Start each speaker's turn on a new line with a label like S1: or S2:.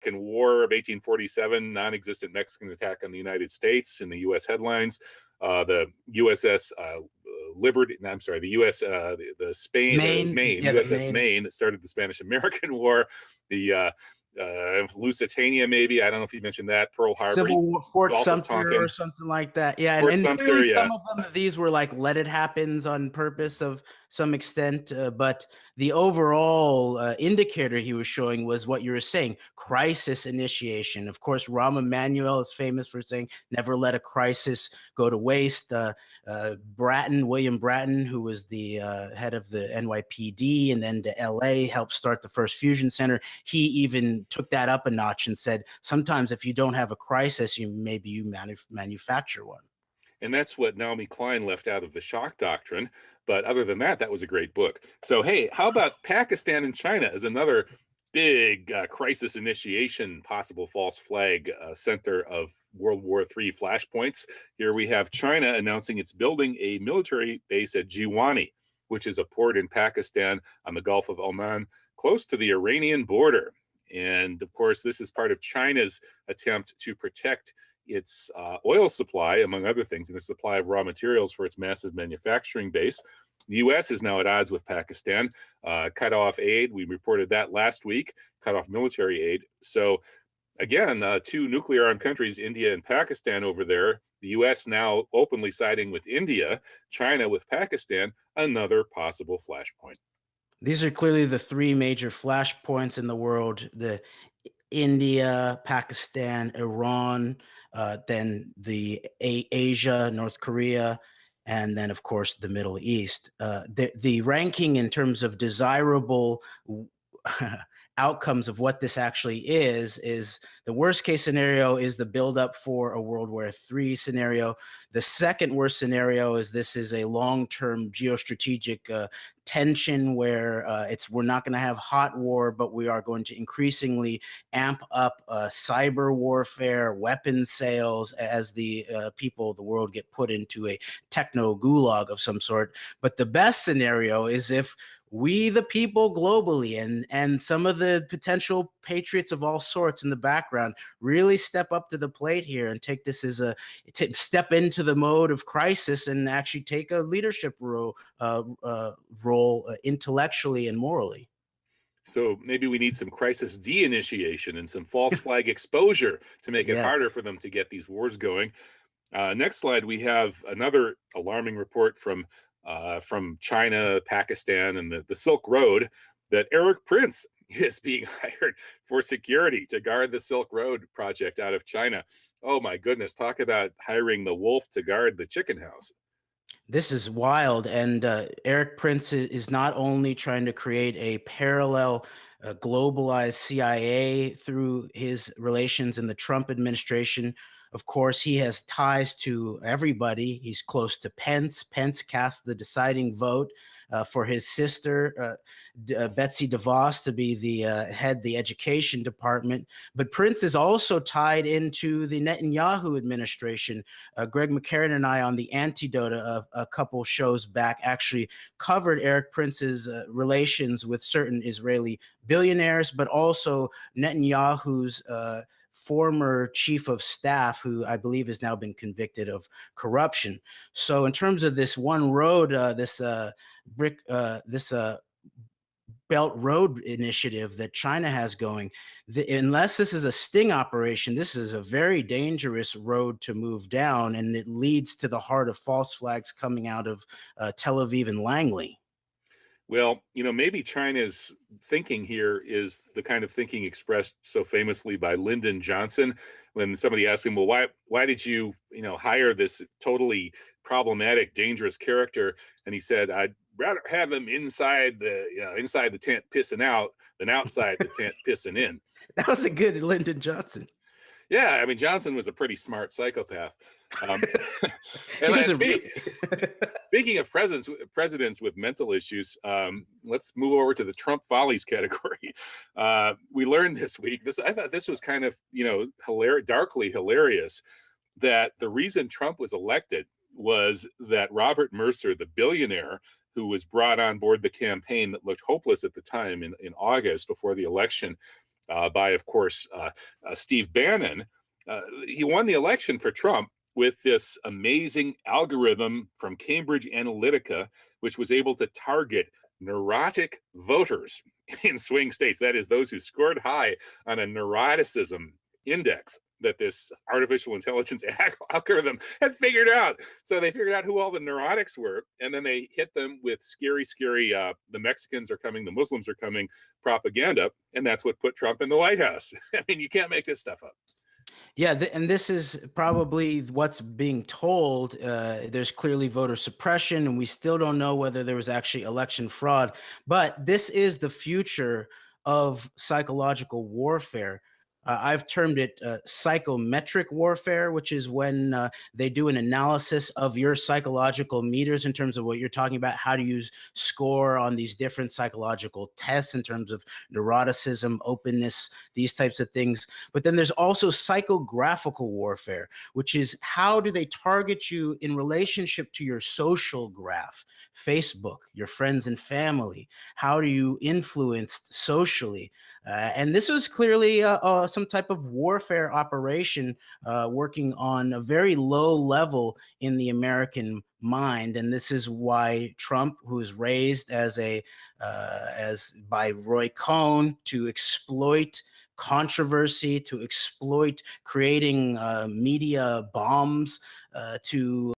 S1: War of 1847, non-existent Mexican attack on the United States in the U.S. headlines. The USS Liberty, I'm sorry, the U.S. The Spain, Maine,
S2: Yeah,
S1: USS Maine that started the Spanish-American War. The Lusitania, maybe, I don't know if you mentioned that. Pearl Harbor,
S2: Civil War, Fort
S1: Gulf of
S2: Sumter
S1: Tonkin,
S2: or something like that. Yeah,
S1: Fort
S2: and
S1: Sumter,
S2: clearly
S1: yeah.
S2: some of them, these were like let it happens on purpose of some extent, but the overall indicator he was showing was what you were saying, crisis initiation. Of course, Rahm Emanuel is famous for saying, never let a crisis go to waste. William Bratton, who was the head of the NYPD and then to LA, helped start the first fusion center. He even took that up a notch and said, sometimes if you don't have a crisis, maybe you manufacture one.
S1: And that's what Naomi Klein left out of the shock doctrine. But other than that, that was a great book. So, hey, how about Pakistan and China as another big crisis initiation, possible false flag center of World War III flashpoints? Here we have China announcing it's building a military base at Jiwani, which is a port in Pakistan on the Gulf of Oman, close to the Iranian border. And of course, this is part of China's attempt to protect its oil supply, among other things, and the supply of raw materials for its massive manufacturing base. The U.S. is now at odds with Pakistan, cut off aid. We reported that last week, cut off military aid. So again, two nuclear-armed countries, India and Pakistan over there, the U.S. now openly siding with India, China with Pakistan, another possible flashpoint.
S2: These are clearly the three major flashpoints in the world: the India, Pakistan, Iran, then the Asia, North Korea, and then, of course, the Middle East. The ranking in terms of desirable outcomes of what this actually is the worst case scenario is the buildup for a World War III scenario. The second worst scenario is this is a long-term geostrategic tension where we're not going to have hot war, but we are going to increasingly amp up cyber warfare, weapons sales as the people of the world get put into a techno gulag of some sort. But the best scenario is if we, the people globally, and some of the potential patriots of all sorts in the background really step up to the plate here and take this as step into the mode of crisis and actually take a leadership role intellectually and morally.
S1: So maybe we need some crisis de-initiation and some false flag exposure to make it harder for them to get these wars going. Next slide, we have another alarming report from China, Pakistan, and the Silk Road, that Erik Prince is being hired for security to guard the Silk Road project out of China. Oh my goodness, talk about hiring the wolf to guard the chicken house.
S2: This is wild. And Erik Prince is not only trying to create a parallel globalized CIA through his relations in the Trump administration. Of course, he has ties to everybody. He's close to Pence. Pence cast the deciding vote for his sister, Betsy DeVos, to be the head the education department. But Prince is also tied into the Netanyahu administration. Greg McCarran and I on The Antidote a couple shows back actually covered Erik Prince's relations with certain Israeli billionaires, but also Netanyahu's former chief of staff, who I believe has now been convicted of corruption. So in terms of this one road, this Belt Road initiative that China has going, unless this is a sting operation, this is a very dangerous road to move down, and it leads to the heart of false flags coming out of Tel Aviv and Langley.
S1: Well, maybe China's thinking here is the kind of thinking expressed so famously by Lyndon Johnson when somebody asked him, well, why did you, hire this totally problematic, dangerous character? And he said, I'd rather have him inside the tent pissing out than outside the tent pissing in.
S2: That was a good Lyndon Johnson.
S1: Yeah, I mean, Johnson was a pretty smart psychopath. And speaking of presidents with mental issues, let's move over to the Trump follies category. We learned this week, I thought this was kind of, darkly hilarious, that the reason Trump was elected was that Robert Mercer, the billionaire who was brought on board the campaign that looked hopeless at the time in August before the election, by, of course, Steve Bannon. He won the election for Trump with this amazing algorithm from Cambridge Analytica, which was able to target neurotic voters in swing states. That is, those who scored high on a neuroticism index that this artificial intelligence algorithm had figured out. So they figured out who all the neurotics were, and then they hit them with scary, scary, the Mexicans are coming, the Muslims are coming propaganda. And that's what put Trump in the White House. I mean, you can't make this stuff up.
S2: Yeah, and this is probably what's being told. There's clearly voter suppression, and we still don't know whether there was actually election fraud. But this is the future of psychological warfare. I've termed it psychometric warfare, which is when they do an analysis of your psychological meters in terms of what you're talking about. How do you score on these different psychological tests in terms of neuroticism, openness, these types of things? But then there's also psychographical warfare, which is how do they target you in relationship to your social graph, Facebook, your friends and family? How do you influence socially? And this was clearly some type of warfare operation working on a very low level in the American mind. And this is why Trump, who's raised as by Roy Cohn to exploit controversy, to exploit creating media bombs, to